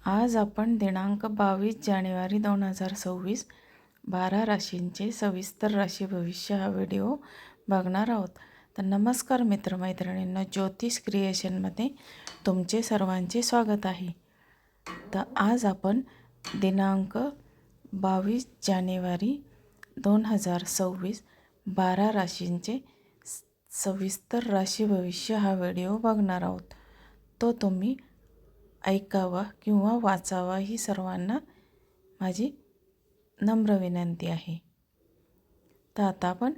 आज आपण दिनांक 22 जानेवारी 2026 12 राशींचे सविस्तर राशी भविष्य हा व्हिडिओ बघणार आहोत. तर नमस्कार मित्रमैत्रिणींनो, ज्योतिष क्रिएशनमध्ये तुमचे सर्वांचे स्वागत आहे. तर आज आपण दिनांक 22 जानेवारी 2026 12 राशींचे सविस्तर राशी भविष्य हा व्हिडिओ बघणार आहोत. तो तुम्ही ऐकावा किंवा वाचावा ही सर्वांना माझी नम्र विनंती आहे. तर आता आपण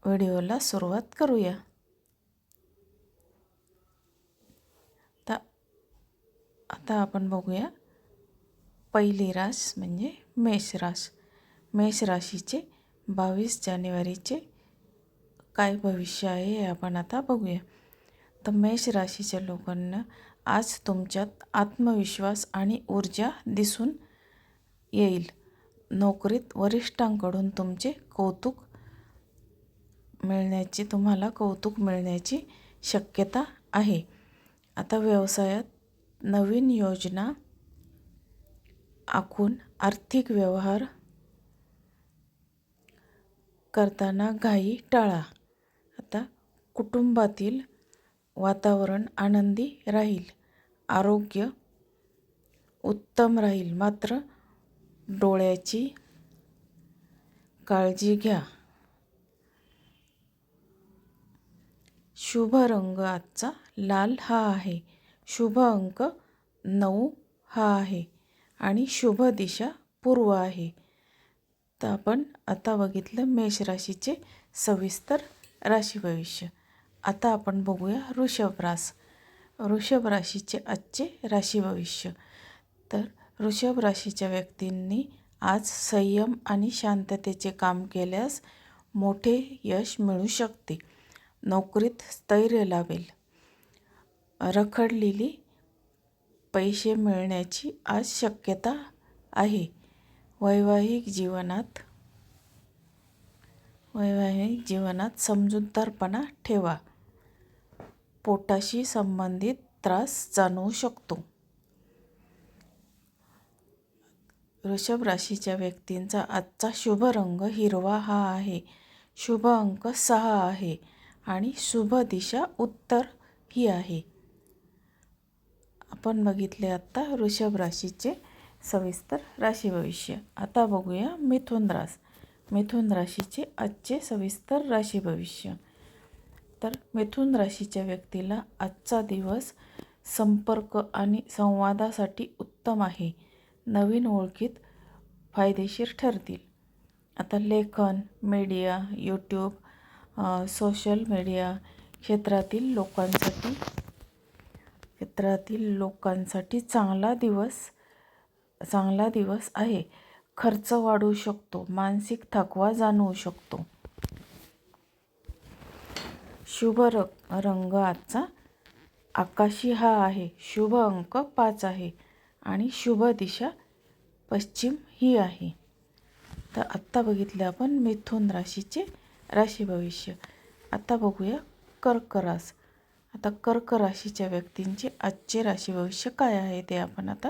व्हिडिओला सुरुवात करूया. तर आता आपण बघूया पहिली रास म्हणजे मेष रास. मेष राशीचे 22 जानेवारीचे काय भविष्य आहे हे आपण आता बघूया. तर मेष राशीच्या लोकांना आज तुमच्यात आत्मविश्वास आणि ऊर्जा दिसून येईल. नोकरीत वरिष्ठांकडून तुम्हाला कौतुक मिळण्याची शक्यता आहे. आता व्यवसायात नवीन योजना आखून आर्थिक व्यवहार करताना घाई टाळा. आता कुटुंबातील वातावरण आनंदी राहील. आरोग्य उत्तम राहील, मात्र डोळ्याची काळजी घ्या. शुभ रंग आजचा लाल हा आहे. शुभ अंक 9 हा आहे आणि शुभ दिशा पूर्व आहे. तर आपण आता बघितलं मेष राशीचे सविस्तर राशी भविष्य. आता आपण बघूया वृषभ रास. वृषभ राशीचे आजचे राशी भविष्य. तर वृषभ राशीच्या व्यक्तींनी आज संयम आणि शांततेचे काम केल्यास मोठे यश मिळू शकते. नोकरीत स्थैर्य लाभेल. रखडलेली पैसे मिळण्याची आज शक्यता आहे. वैवाहिक जीवनात समजूतदारपणा ठेवा. पोटाशी संबंधित त्रास जाणवू शकतो. वृषभ राशीच्या व्यक्तींचा आजचा शुभ रंग हिरवा हा आहे. शुभ अंक 6 आहे आणि शुभ दिशा उत्तर ही आहे. आपण बघितले आता वृषभ राशीचे सविस्तर राशी भविष्य. आता बघूया मिथुन रास. मिथुन राशीचे आजचे सविस्तर राशी भविष्य. तर मिथुन राशीच्या व्यक्तीला आजचा दिवस संपर्क आणि संवादासाठी उत्तम आहे. नवीन ओळखीत फायदेशीर ठरतील. आता लेखन, मीडिया, यूट्यूब, सोशल मीडिया क्षेत्रातील लोकांसाठी चांगला दिवस आहे. खर्च वाढू शकतो. मानसिक थकवा जाणवू शकतो. शुभ रंग आजचा आकाशी हा आहे. शुभ अंक 5 आहे आणि शुभ दिशा पश्चिम ही आहे. तर आत्ता बघितले आपण मिथुन राशीचे राशी भविष्य. आता बघूया कर्क रास. आता कर्क राशीच्या व्यक्तींचे आजचे राशी भविष्य काय आहे ते आपण आता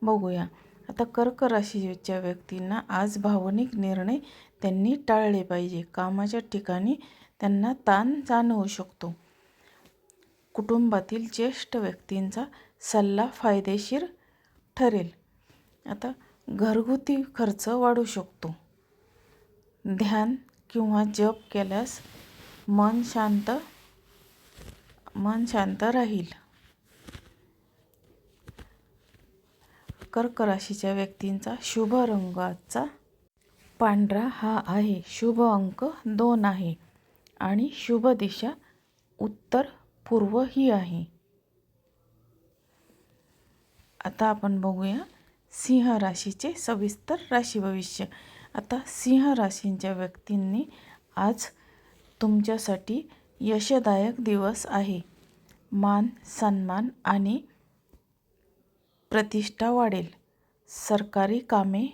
बघूया. आता कर्क राशीच्या व्यक्तींना आज भावनिक निर्णय त्यांनी टाळले पाहिजे. कामाच्या ठिकाणी त्यांना ताण जाणवू शकतो. कुटुंबातील ज्येष्ठ व्यक्तींचा सल्ला फायदेशीर ठरेल. आता घरगुती खर्च वाढू शकतो. ध्यान किंवा जप केल्यास मन शांत राहील. कर्क राशीच्या व्यक्तींचा शुभ रंग आजचा पांढरा हा आहे. शुभ अंक 2 आहे आणि शुभ दिशा उत्तर पूर्व ही आहे. आता आपण बघूया सिंह राशीचे सविस्तर राशी भविष्य. आता सिंह राशींच्या व्यक्तींनी आज तुमच्यासाठी यशदायक दिवस आहे. मान सन्मान आणि प्रतिष्ठा वाढेल. सरकारी कामे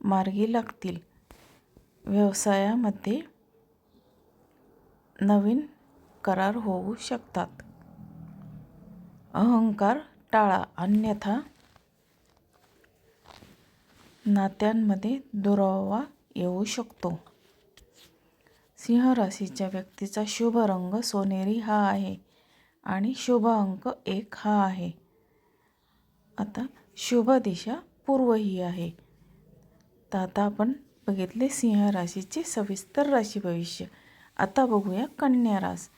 मार्गी लागतील. व्यवसायामध्ये नवीन करार होऊ शकतात. अहंकार टाळा, अन्यथा नात्यांमध्ये दुरावा येऊ शकतो. सिंह राशीच्या व्यक्तीचा शुभ रंग सोनेरी हा आहे आणि शुभ अंक 1 हा आहे. आता शुभ दिशा पूर्व ही आहे. तर आता आपण बघितले सिंह राशीचे सविस्तर राशी भविष्य. आता बघूया कन्या रास.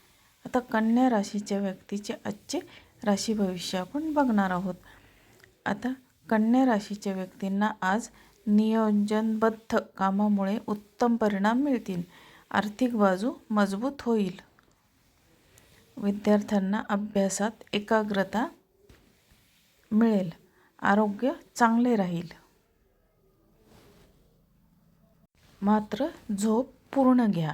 आता कन्या राशीच्या व्यक्तीचे आजचे राशी भविष्य आपण बघणार आहोत. आता कन्या राशीच्या व्यक्तींना आज नियोजनबद्ध कामामुळे उत्तम परिणाम मिळतील. आर्थिक बाजू मजबूत होईल. विद्यार्थ्यांना अभ्यासात एकाग्रता मिळेल. आरोग्य चांगले राहील. मात्र झोप पूर्ण घ्या.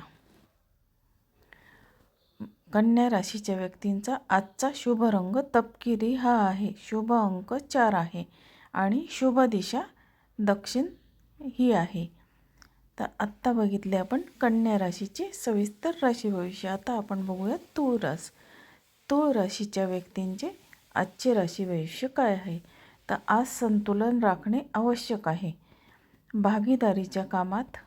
कन्या राशीच्या व्यक्तींचा आजचा शुभ रंग तपकिरी हा आहे. शुभ अंक 4 आहे आणि शुभ दिशा दक्षिण ही आहे. तर आत्ता बघितले आपण कन्या राशीचे सविस्तर राशी भविष्य. आता आपण बघूया तूळ रास. तूळ राशीच्या व्यक्तींचे आजचे राशी भविष्य काय आहे. तर आज संतुलन राखणे आवश्यक आहे. भागीदारीच्या कामात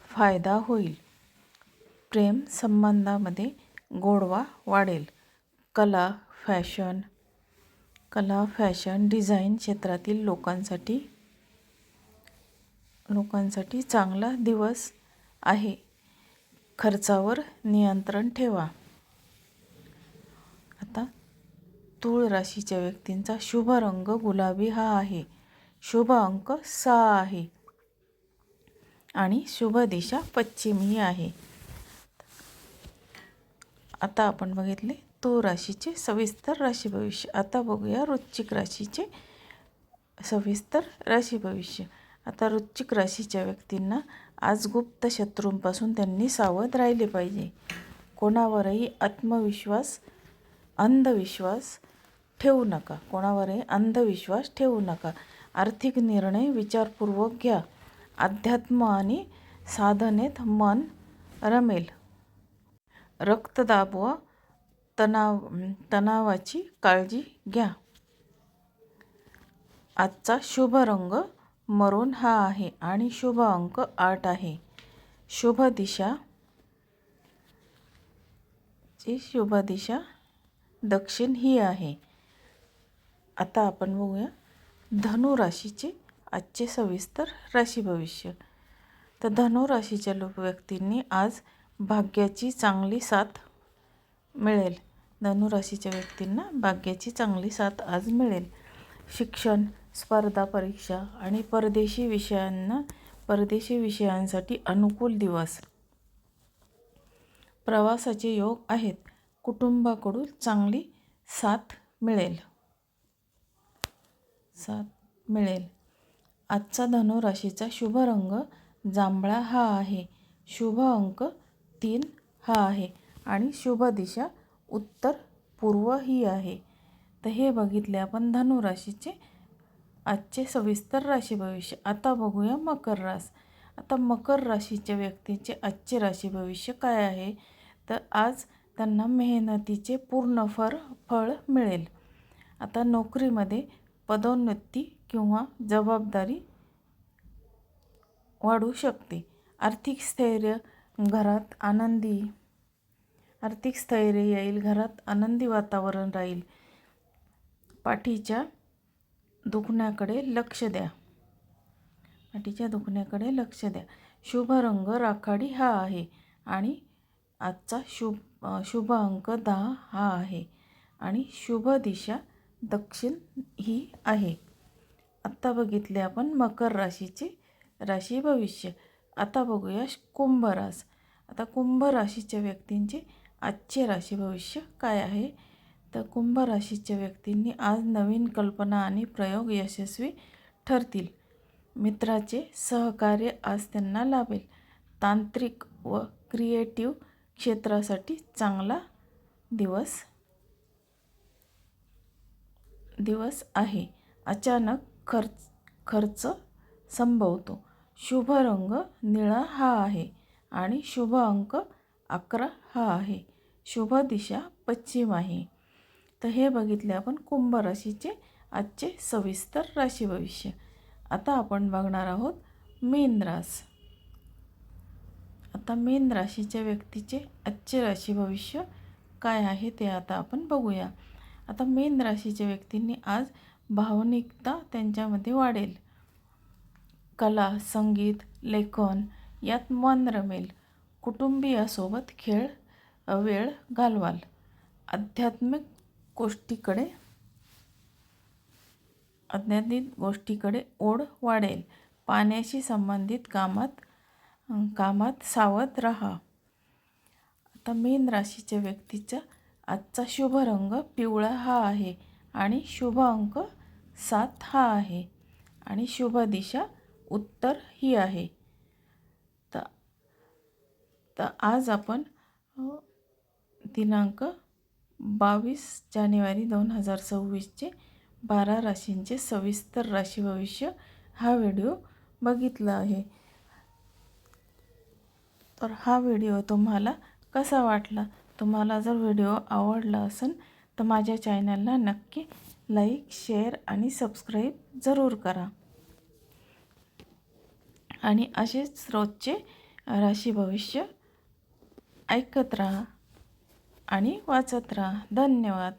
फायदा होईल. प्रेम संबंधामध्ये गोडवा वाढेल. कला फॅशन डिझाईन क्षेत्रातील लोकांसाठी चांगला दिवस आहे. खर्चावर नियंत्रण ठेवा. आता तूळ राशीच्या व्यक्तींचा शुभ रंग गुलाबी हा आहे. शुभ अंक 6 आहे आणि शुभ दिशा पश्चिम ही आहे. आता आपण बघितले तूळ राशीचे सविस्तर राशी भविष्य. आता बघूया वृश्चिक राशीचे सविस्तर राशी भविष्य. आता वृश्चिक राशीच्या व्यक्तींना आज गुप्त शत्रूंपासून त्यांनी सावध राहिले पाहिजे. कोणावरही अंधविश्वास ठेवू नका. आर्थिक निर्णय विचारपूर्वक घ्या. अध्यात्म आणि साधनेत मन रमेल. रक्तदाब व तणावाची काळजी घ्या. आजचा शुभ रंग मरून हा आहे आणि शुभ अंक 8 आहे. शुभ दिशा दक्षिण ही आहे. आता आपण बघूया धनु राशीचे आजचे सविस्तर राशी भविष्य. तर धनु राशीच्या व्यक्तींनी आज भाग्याची चांगली साथ मिळेल. धनु राशीच्या व्यक्तींना भाग्याची चांगली साथ आज मिळेल. शिक्षण, स्पर्धा परीक्षा आणि परदेशी विषयांसाठी अनुकूल दिवस. प्रवासाचे योग आहेत. कुटुंबाकडून चांगली साथ मिळेल. आजचा धनु राशीचा शुभ रंग जांभळा हा आहे. शुभ अंक 3 हा आहे आणि शुभ दिशा उत्तर पूर्व ही आहे. तर हे बघितले आपण धनु राशीचे आजचे सविस्तर राशी भविष्य. आता बघूया मकर रास. आता मकर राशीच्या व्यक्तीचे आजचे राशी भविष्य काय आहे. तर आज त्यांना मेहनतीचे पूर्ण फळ मिळेल. आता नोकरीमध्ये पदोन्नती किंवा जबाबदारी वाढू शकते. आर्थिक स्थैर्य येईल. घरात आनंदी वातावरण राहील. पाठीच्या दुखण्याकडे लक्ष द्या. शुभ रंग राखाडी हा आहे आणि आजचा शुभ अंक 10 हा आहे आणि शुभ दिशा दक्षिण ही आहे. आत्ता बघितले आपण मकर राशीचे राशी भविष्य. आता बघूया कुंभ रास. आता कुंभ राशीच्या व्यक्तींचे आजचे राशी भविष्य काय आहे. तर कुंभ राशीच्या व्यक्तींनी आज नवीन कल्पना आणि प्रयोग यशस्वी ठरतील. मित्राचे सहकार्य आज त्यांना लाभेल. तांत्रिक व क्रिएटिव्ह क्षेत्रासाठी चांगला दिवस आहे. अचानक खर्च संभवतो. शुभ रंग निळा हा आहे आणि शुभ अंक 11 हा आहे. शुभ दिशा पश्चिम आहे. तर हे बघितले आपण कुंभ राशीचे आजचे सविस्तर राशी भविष्य. आता आपण बघणार आहोत मीन रास. आता मीन राशीच्या व्यक्तीचे आजचे राशी भविष्य काय आहे ते आता आपण बघूया. आता मीन राशीच्या व्यक्तींनी आज भावनिकता त्यांच्यामध्ये वाढेल. कला, संगीत, लेखन यात मन रमेल. कुटुंबियासोबत वेळ घालवाल. आध्यात्मिक गोष्टीकडे ओढ वाढेल. पाण्याशी संबंधित कामात सावध राहा. आता मीन राशीच्या व्यक्तीचा आजचा शुभ रंग पिवळा हा आहे आणि शुभ अंक 7 हा आहे आणि शुभ दिशा उत्तर ही आहे. तर आज आपण दिनांक 22 जानेवारी 2026चे 12 राशींचे सविस्तर राशी भविष्य हा व्हिडिओ बघितला आहे. तर हा व्हिडिओ तुम्हाला कसा वाटला? तुम्हाला जर व्हिडिओ आवडला असेल तर माझ्या चॅनलला नक्की लाईक, शेअर आणि सबस्क्राईब जरूर करा. आणि असेच रोजचे राशी भविष्य ऐकत राहा आणि वाचत राहा. धन्यवाद.